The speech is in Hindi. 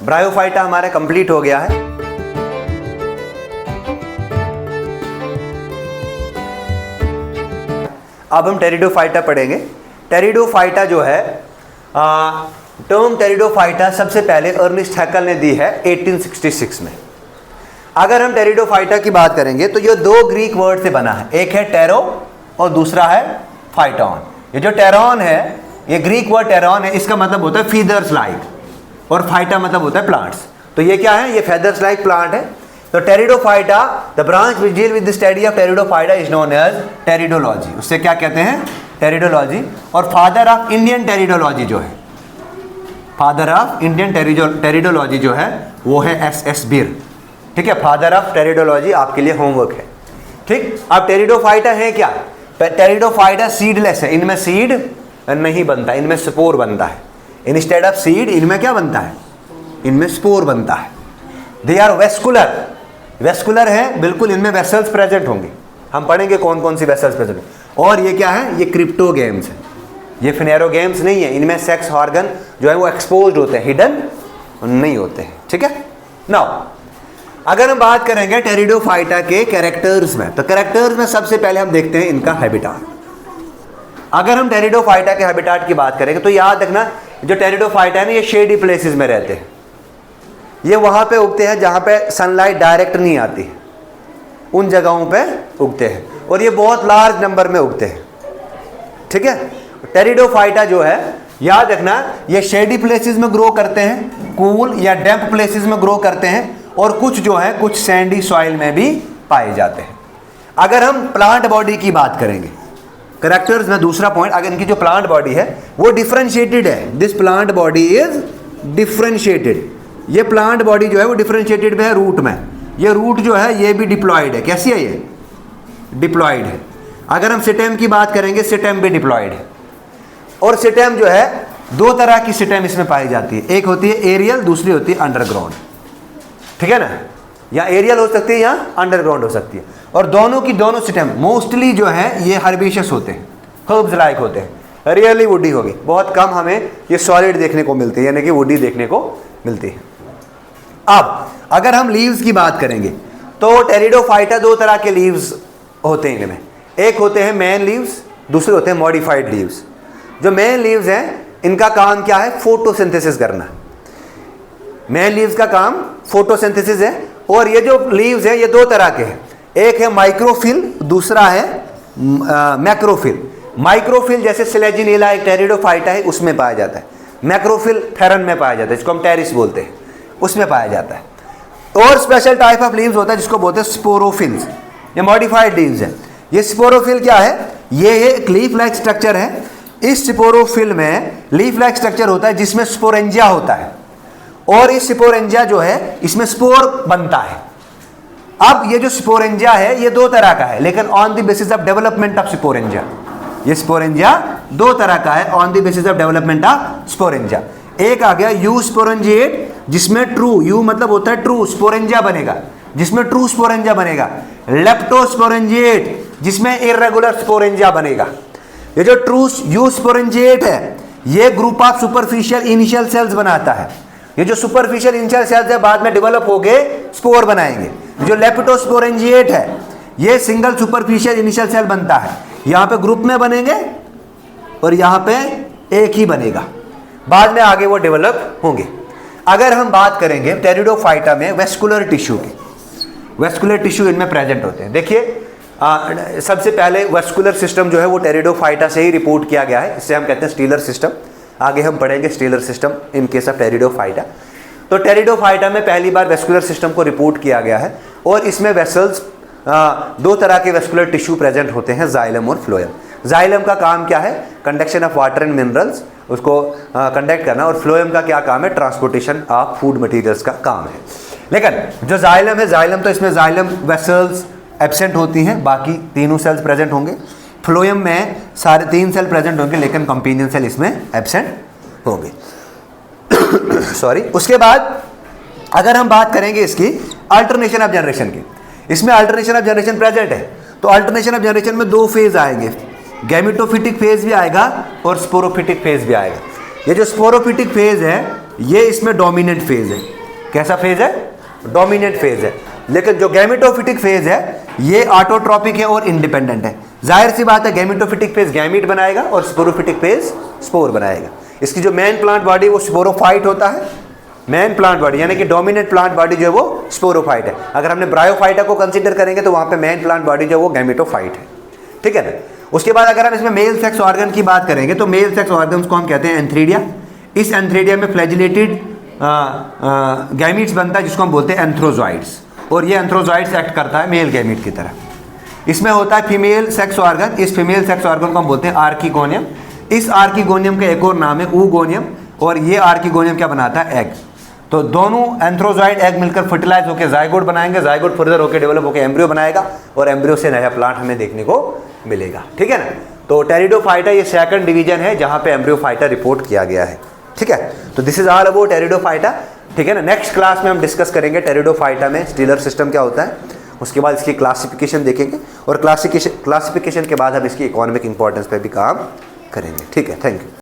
ब्रायोफाइटा हमारा कंप्लीट हो गया है। अब हम टेरिडोफाइटा पढ़ेंगे। टेरिडोफाइटा जो है टर्म टेरिडोफाइटा सबसे पहले अर्नेस्ट हैकल ने दी है 1866 में। अगर हम टेरिडोफाइटा की बात करेंगे तो ये दो ग्रीक वर्ड से बना है, एक है टेरो और दूसरा है फाइटॉन। ये जो टेरॉन है, ये ग्रीक वर्ड टेरॉन है, इसका मतलब होता है फीदर्स लाइक, और फाइटा मतलब होता है प्लांट्स। तो ये क्या है, ये फेदर्स लाइक प्लांट है। तो pteridophyta, the branch which deal with the study of pteridophyta is known as pteridology. उससे क्या कहते हैं, टेरिडोलॉजी। और फादर ऑफ इंडियन टेरिडोलॉजी जो है, फादर ऑफ इंडियन टेरिडोलॉजी जो है वो है एस बीर। ठीक है, फादर ऑफ टेरिडोलॉजी आपके लिए होमवर्क है। ठीक, अब टेरिडोफाइटा है क्या, टेरिडोफाइटा सीडलेस है, इनमें सीड नहीं बनता, इनमें स्पोर बनता है। इंस्टेड ऑफ सीड इनमें क्या बनता है, इनमें स्पोर बनता है। दे आर वेस्कुलर, वेस्कुलर है बिल्कुल, इनमें वेसल्स प्रेजेंट होंगे, हम पढ़ेंगे कौन कौन सी वेसल्स प्रेजेंट। और ये क्या है, ये क्रिप्टोगेम्स है, ये फिनेरोगेम्स नहीं है, इनमें सेक्स ऑर्गन जो है वो एक्सपोज्ड होते हैं, हिडन नहीं होते हैं। ठीक है, नाउ अगर हम बात करेंगे टेरिडोफाइटा के कैरेक्टर्स में, तो कैरेक्टर्स में सबसे पहले हम देखते हैं इनका हैबिटाट। अगर हम टेरिडोफाइटा के हैबिटाट की बात करेंगे तो याद रखना, जो टेरिडोफाइटा है ना, ये शेडी प्लेसेस में रहते हैं। ये वहां पे उगते हैं जहां पे सनलाइट डायरेक्ट नहीं आती, उन जगहों पे उगते हैं, और ये बहुत लार्ज नंबर में उगते हैं। ठीक है, टेरिडोफाइटा जो है याद रखना, ये शेडी प्लेसेस में ग्रो करते हैं, कूल या डैम्प प्लेसेस में ग्रो करते हैं, और कुछ जो है कुछ सैंडी सॉइल में भी पाए जाते हैं। अगर हम प्लांट बॉडी की बात करेंगे, कैरेक्टर्स में दूसरा पॉइंट, अगर इनकी जो प्लांट बॉडी है वो डिफरेंशिएटेड है, this plant body is differentiated. ये प्लांट बॉडी जो है वो डिफरेंशिएटेड है रूट में, ये रूट जो है ये भी डिप्लॉयड है। कैसी है ये, डिप्लॉयड है। अगर हम सिटेम की बात करेंगे, सिटेम भी डिप्लॉयड है। और सिटेम जो है, दो तरह की सिटेम इसमें पाई जाती है, एक होती है एरियल, दूसरी होती है अंडरग्राउंड। ठीक है ना, या एरियल हो सकती है या अंडरग्राउंड हो सकती है। और दोनों की दोनों सिस्टम मोस्टली जो है ये हर्बिशियस होते हैं, हर्ब्स लाइक होते हैं, रियली वुडी होगी, बहुत कम हमें ये सॉलिड देखने को मिलती है, यानी कि वुडी देखने को मिलती है। अब अगर हम लीव्स की बात करेंगे तो टेरिडोफाइटा दो तरह के लीव्स होते हैं इनमें, एक होते हैं मेन लीव्स, दूसरे होते हैं मॉडिफाइड लीव्स। जो मेन लीव्स हैं इनका काम क्या है, फोटोसिंथेसिस करना। मेन लीव्स का काम फोटोसिंथेसिस है। और ये जो लीव्स हैं ये दो तरह के हैं, एक है माइक्रोफिल, दूसरा है मैक्रोफिल। माइक्रोफिल जैसे सिलेजिनेला एक टेरिडोफाइटा है उसमें पाया जाता है, मैक्रोफिल फेरन में पाया जाता है, जिसको हम टेरिस बोलते हैं, उसमें पाया जाता है। और स्पेशल टाइप ऑफ लीव्स होता है जिसको बोलते हैं स्पोरोफिल्स, ये मॉडिफाइड लीव्स है। ये स्पोरोफिल क्या है, ये एक लीफ लाइक स्ट्रक्चर है। इस स्पोरोफिल में लीफ लाइक स्ट्रक्चर होता है जिसमें स्पोरेंजिया होता है, और इस स्पोरेंजिया जो है इसमें स्पोर बनता है। अब ये जो स्पोरेंजिया है ये दो तरह का है, लेकिन on the basis of development of sporangia, ये स्पोरेंजिया दो तरह का है on the basis of development of sporangia. एक आ गया यू स्पोरेंजिएट, जिसमें ट्रू, यू मतलब होता है ट्रू स्पोरेंजिया बनेगा, जिसमें ट्रू स्पोरेंजिया बनेगा। लेप्टोस्पोरेंजिएट, जिसमें इर्रेगुलर स्पोरेंजिया बनेगा। ये जो ट्रू यू स्पोरेंजिएट है ये group of superficial initial cells बनाता है। ये जो सुपरफिशियल इनिशियल सेल्स है बाद में डेवलप होके स्पोर बनाएंगे। जो लेप्टोस्पोरेंजिएट है ये सिंगल सुपरफिशियल इनिशियल सेल बनता है, यहाँ पे ग्रुप में बनेंगे और यहाँ पे एक ही बनेगा, बाद में आगे वो डेवलप होंगे। अगर हम बात करेंगे टेरिडोफाइटा में वेस्कुलर टिश्यू की, वेस्कुलर टिश्यू इनमें प्रेजेंट होते हैं। देखिए सबसे पहले वेस्कुलर सिस्टम जो है वो टेरिडोफाइटा से ही रिपोर्ट किया गया है, इससे हम कहते हैं स्टीलर सिस्टम। आगे हम पढ़ेंगे stealer system in case of pteridophyta. तो टेरिडोफाइटा में पहली बार वेस्कुलर सिस्टम को रिपोर्ट किया गया है, और इसमें वेसल्स दो तरह के वेस्कुलर टिश्यू प्रेजेंट होते हैं, जाइलम और फ्लोएम। जाइलम का काम क्या है, conduction of water and minerals, उसको कंडक्ट करना, और फ्लोएम का क्या काम है, ट्रांसपोर्टेशन ऑफ फूड मटेरियल्स का काम है। लेकिन जो जाइलम है, जाइलम तो इसमें जाइलम वेसल्स एब्सेंट होती हैं, बाकी तीनों सेल्स प्रेजेंट होंगे। फ्लोएम में सारे तीन सेल प्रेजेंट होंगे, लेकिन कंपेनियन सेल इसमें एब्सेंट होंगे। सॉरी। उसके बाद अगर हम बात करेंगे इसकी अल्टरनेशन ऑफ जनरेशन की, इसमें अल्टरनेशन ऑफ जनरेशन प्रेजेंट है। तो अल्टरनेशन ऑफ जनरेशन में दो फेज आएंगे, गैमेटोफिटिक फेज भी आएगा और स्पोरोफिटिक फेज भी आएगा। ये जो स्पोरोफिटिक फेज है ये इसमें डोमिनेंट फेज है, कैसा फेज है? डोमिनेंट फेज है। लेकिन जो गैमेटोफिटिक फेज है ये ऑटोट्रॉपिक है और इंडिपेंडेंट है। जाहिर सी बात है गैमेटोफिटिक फेज गैमीट बनाएगा और स्पोरोफिटिक फेज स्पोर बनाएगा। इसकी जो मेन प्लांट बॉडी वो स्पोरोफाइट होता है, मेन प्लांट बॉडी यानी कि डोमिनेंट प्लांट बॉडी जो है वो स्पोरोफाइट है। अगर हमने ब्रायोफाइटा को कंसीडर करेंगे तो वहां पे मेन प्लांट बॉडी जो है वो गैमेटोफाइट है, ठीक है ना। उसके बाद अगर हम इसमें मेल सेक्स ऑर्गन की बात करेंगे तो मेल सेक्स ऑर्गन को हम कहते हैं एंथ्रीडिया। इस एंथ्रीडिया में फ्लैजिलेटेड गैमीट्स बनता है जिसको हम बोलते हैं एंथ्रोजॉइड्स, और ये एंथ्रोजॉइड्स एक्ट करता है मेल गैमीट की तरह। इसमें होता है फीमेल सेक्स ऑर्गन, इस फीमेल सेक्स ऑर्गन को हम बोलते हैं आर्किगोनियम। इस आर्किगोनियम का एक और नाम है ऊगोनियम, और ये आर्किगोनियम क्या बनाता है? एग। तो दोनों एंथ्रोजॉइड एग मिलकर फर्टिलाइज होकर जाइगोट बनाएंगे, जाइगोट फर्दर होकर डेवलप होकर एम्ब्रियो बनाएगा, और एम्ब्रियो से नया प्लांट हमें देखने को मिलेगा, ठीक है ना। तो टेरिडोफाइटा ये सेकंड डिवीजन है जहां पे एम्ब्रियोफाइटा रिपोर्ट किया गया है, ठीक है। तो this is all about pteridophyta, ठीक है ना। नेक्स्ट क्लास में हम डिस्कस करेंगे टेरिडोफाइटा में स्टीलर सिस्टम क्या होता है, उसके बाद इसकी क्लासिफिकेशन देखेंगे, और क्लासिफिकेशन के बाद हम इसकी इकोनॉमिक इंपॉर्टेंस पे भी काम करेंगे, ठीक है। Thank you.